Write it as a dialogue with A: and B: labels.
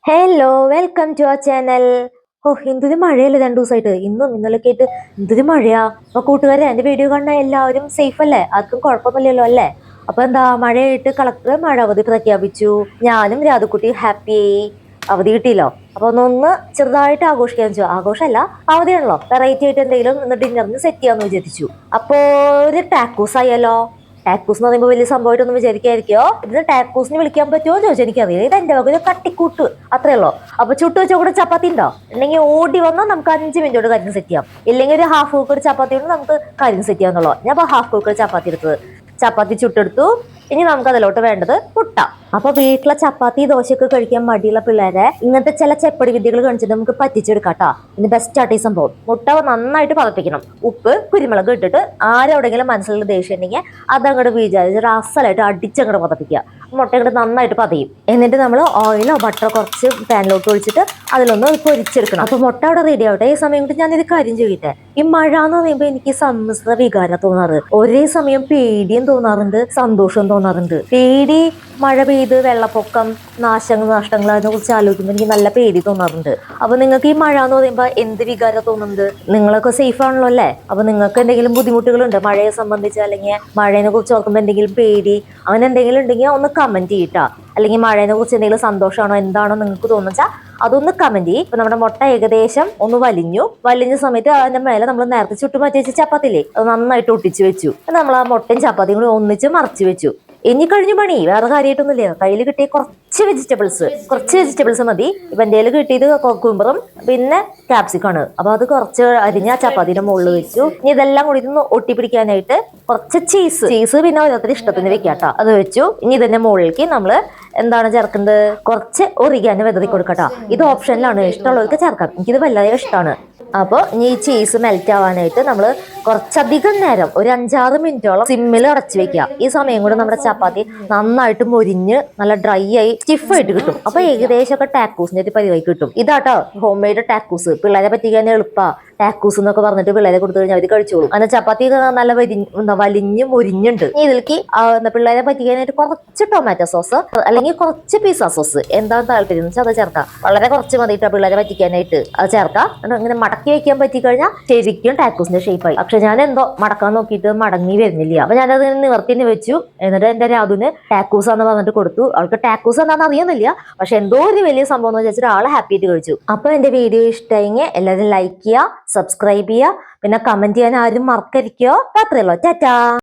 A: Hello welcome to our channel. എന്തൊരു മഴയല്ലേ 2 ദിവസമായിട്ട്, ഇന്നും ഇന്നലൊക്കെ ആയിട്ട് എന്തൊരു മഴയാ. അപ്പൊ കൂട്ടുകാരെ, എന്റെ വീഡിയോ കാണുന്ന എല്ലാവരും സേഫ് അല്ലേ? ആർക്കും കുഴപ്പമൊന്നുമില്ലല്ലോ അല്ലേ? അപ്പൊ എന്താ, മഴയായിട്ട് കളക്ടർ മഴ അവധി പ്രഖ്യാപിച്ചു. ഞാനും രാധക്കുട്ടി ഹാപ്പിയായി. അവധി കിട്ടിയല്ലോ, അപ്പൊ ഒന്ന് ചെറുതായിട്ട് ആഘോഷിക്കാൻ വെച്ചു. ആഘോഷമല്ല, അവധിയാണല്ലോ, വെറൈറ്റി ആയിട്ട് എന്തെങ്കിലും ഇന്ന് ഡിന്നറിന് സെറ്റ് ചെയ്യാന്ന് വിചാരിച്ചു. അപ്പോ ഒരു ടാക്കൂസ് ആയാലോ? ടാക്കൂസ് എന്ന് പറയുമ്പോൾ വലിയ സംഭവമായിട്ടൊന്നും വിചാരിക്കായിരിക്കോ? ഇതിന് ടാക്കൂസിന് വിളിക്കാൻ പറ്റുമോ എന്ന് ചോദിച്ചാൽ എനിക്കറിയാം. ഇത് എന്റെ വക ഒരു തട്ടിക്കൂട്ട് അത്രേ ഉള്ളൂ. അപ്പൊ ചുട്ടു വെച്ച കൂടെ ചപ്പാത്തി ഉണ്ടോ? ഉണ്ടെങ്കിൽ ഓടി വന്നാൽ നമുക്ക് 5 മിനിറ്റോട് കാര്യം സെറ്റ് ചെയ്യാം. ഇല്ലെങ്കിൽ ഒരു ഹാഫ് കുക്കർ ചപ്പാത്തി കൊണ്ട് നമുക്ക് കാര്യം സെറ്റ് ചെയ്യാന്നുള്ളൂ. ഞാൻ ഇപ്പൊ ഹാഫ് കുക്കർ ചപ്പാത്തി എടുത്തത്. ചപ്പാത്തി ചുട്ടെടുത്തു. ഇനി നമുക്ക് അതിലോട്ട് വേണ്ടത് മുട്ട. അപ്പൊ വീട്ടിലെ ചപ്പാത്തി ദോശയൊക്കെ കഴിക്കാൻ മടിയുള്ള പിള്ളേരെ ഇങ്ങനത്തെ ചില ചെപ്പടി വിദ്യകൾ കാണിച്ചിട്ട് നമുക്ക് പറ്റിച്ചെടുക്കാം കേട്ടോ. ഇനി ബെസ്റ്റ് ആയിട്ട് ഈ സംഭവം, മുട്ട നന്നായിട്ട് പതപ്പിക്കണം. ഉപ്പ് കുരുമുളക് ഇട്ടിട്ട് ആരെവിടെയെങ്കിലും മനസ്സിലുള്ള ദേഷ്യം ഉണ്ടെങ്കിൽ അതങ്ങോട്ട് വിചാരിച്ച് അസലായിട്ട് അടിച്ചങ്ങോട്ട് പതപ്പിക്കുക. മുട്ട ഇങ്ങോട്ട് നന്നായിട്ട് പതയും. എന്നിട്ട് നമ്മൾ ഓയിലോ ബട്ടറോ കുറച്ച് പാനിലോട്ട് ഒഴിച്ചിട്ട് അതിലൊന്ന് പൊരിച്ചെടുക്കണം. അപ്പൊ മുട്ട അവിടെ റെഡി ആവട്ടെ. ഈ സമയം കൊണ്ട് ഞാനിത് കാര്യം ചെയ്യട്ടെ. ഈ മഴ എന്ന് പറയുമ്പോൾ എനിക്ക് സമ്മിശ്ര വികാരം തോന്നാറ്. ഒരേ സമയം പേടിയും തോന്നാറുണ്ട്, സന്തോഷവും തോന്നാറുണ്ട്. പേടി, മഴ പെയ്ത് വെള്ളപ്പൊക്കം, നഷ്ടങ്ങൾ അതിനെ കുറിച്ച് ആലോചിക്കുമ്പോൾ എനിക്ക് നല്ല പേടി തോന്നാറുണ്ട്. അപ്പൊ നിങ്ങൾക്ക് ഈ മഴ എന്ന് പറയുമ്പോൾ എന്ത് വികാരം തോന്നുന്നുണ്ട്? നിങ്ങളൊക്കെ സേഫ് ആണല്ലോ അല്ലേ? അപ്പൊ നിങ്ങൾക്ക് എന്തെങ്കിലും ബുദ്ധിമുട്ടുകളുണ്ട് മഴയെ സംബന്ധിച്ച്, അല്ലെങ്കിൽ മഴയെ കുറിച്ച് ഓർക്കുമ്പോൾ എന്തെങ്കിലും പേടി അങ്ങനെ എന്തെങ്കിലും ഉണ്ടെങ്കിൽ ഒന്ന് കമന്റ് ചെയ്യട്ടാ. അല്ലെങ്കിൽ മഴയെ കുറിച്ച് എന്തെങ്കിലും സന്തോഷമാണോ എന്താണോ നിങ്ങൾക്ക് തോന്നുച്ചാൽ അതൊന്ന് കമന്റ് ചെയ്യും. ഇപ്പൊ നമ്മുടെ മുട്ട ഏകദേശം ഒന്ന് വലിഞ്ഞ സമയത്ത് അതിന്റെ മേലെ നമ്മൾ നേരത്തെ ചുട്ടു മാറ്റി വെച്ച ചപ്പാത്തില്ലേ, അത് നന്നായിട്ട് ഒട്ടിച്ചു വെച്ചു. നമ്മൾ ആ മുട്ടയും ചപ്പാത്തിയും കൂടി ഒന്നിച്ച് മറച്ചു വെച്ചു. ഇനി കഴിഞ്ഞ പണി വേറെ കാര്യമായിട്ടൊന്നുമില്ല. കയ്യിൽ കിട്ടിയ കുറച്ച് വെജിറ്റബിൾസ് മതി. ഇപ്പൊ എന്റെ കയ്യിൽ കിട്ടിയത് കുക്കുംബറും പിന്നെ ക്യാപ്സിക്കാണ്. അപ്പൊ അത് കുറച്ച് അരിഞ്ഞ ചപ്പാത്തിയുടെ മുകളിൽ വെച്ചു. ഇനി ഇതെല്ലാം കൂടി ഒന്ന് ഒട്ടിപ്പിടിക്കാനായിട്ട് കുറച്ച് ചീസ് പിന്നെ ഓരോരുത്തരുടെ ഇഷ്ടത്തിന് വെക്കാട്ടോ, അത് വെച്ചു. ഇനി ഇതിന്റെ മുകളിലേക്ക് നമ്മള് എന്താണ് ചേർക്കുന്നത്? കുറച്ച് ഒറിഗാനോ വെതറി കൊടുക്കട്ടോ. ഇത് ഓപ്ഷനിലാണ്, ഇഷ്ടമുള്ളവർക്ക് ചേർക്കാം. എനിക്കിത് വല്ലാതെ ഇഷ്ടമാണ്. അപ്പോൾ ഇനി ഈ ചീസ് മെൽറ്റ് ആവാനായിട്ട് നമ്മൾ കുറച്ചധികം നേരം, ഒരു 5-6 മിനിറ്റോളം സിമ്മിൽ അടച്ചു വെക്കുക. ഈ സമയം കൂടെ നമ്മുടെ ചപ്പാത്തി നന്നായിട്ട് മൊരിഞ്ഞ് നല്ല ഡ്രൈ ആയി സ്റ്റിഫായിട്ട് കിട്ടും. അപ്പൊ ഏകദേശം ഒക്കെ ടാക്കൂസിന്റെ ഒരു പരിവായി കിട്ടും. ഇതാട്ടോ ഹോം മെയ്ഡ് ടാക്കൂസ്. പിള്ളേരെ പറ്റിക്കാൻ എളുപ്പാ. ടാക്കൂസ് എന്നൊക്കെ പറഞ്ഞിട്ട് പിള്ളേരെ കൊടുത്തു കഴിഞ്ഞാൽ അവർ കഴിച്ചോളും. അങ്ങനെ ചപ്പാത്തി നല്ല വലിഞ്ഞ് മൊരിഞ്ഞുണ്ട്. ഇതിലേക്ക് പിള്ളേരെ പറ്റിക്കാനായിട്ട് കുറച്ച് ടൊമാറ്റോ സോസ് അല്ലെങ്കിൽ കുറച്ച് പിസ്സ സോസ്, എന്താണ് താല്പര്യം വെച്ചാൽ അത് ചേർക്കാം. വളരെ കുറച്ച് മതിയിട്ടോ പിള്ളേരെ പറ്റിക്കാനായിട്ട്. അത് ചേർക്കാം. അങ്ങനെ മടക്കി വെക്കാൻ പറ്റിക്കഴിഞ്ഞാൽ ശരിക്കും ടാക്കൂസിന്റെ ഷേപ്പായി. പക്ഷെ ഞാൻ എന്തോ മടക്കാൻ നോക്കിയിട്ട് മടങ്ങി വരുന്നില്ല. അപ്പൊ ഞാനത് നിവർത്തിന് വെച്ചു. എന്നിട്ട് എന്റെ രാധുവിന് ടാക്കൂസ് എന്ന് പറഞ്ഞിട്ട് കൊടുത്തു. അവൾക്ക് ടാക്കൂസ് എന്താണെന്ന് അറിയുന്നില്ല, പക്ഷെ എന്തോ ഒരു വലിയ സംഭവം എന്ന് വെച്ചിട്ട് ആളെ ഹാപ്പി ആയിട്ട് കഴിച്ചു. അപ്പൊ എന്റെ വീഡിയോ ഇഷ്ടമെങ്കിൽ എല്ലാവരും ലൈക്ക് ചെയ്യുക, സബ്സ്ക്രൈബ് ചെയ്യുക, പിന്നെ കമന്റ് ചെയ്യാൻ ആരും മറക്കരിക്കോ. അത്രയല്ലോ. ടാറ്റാ.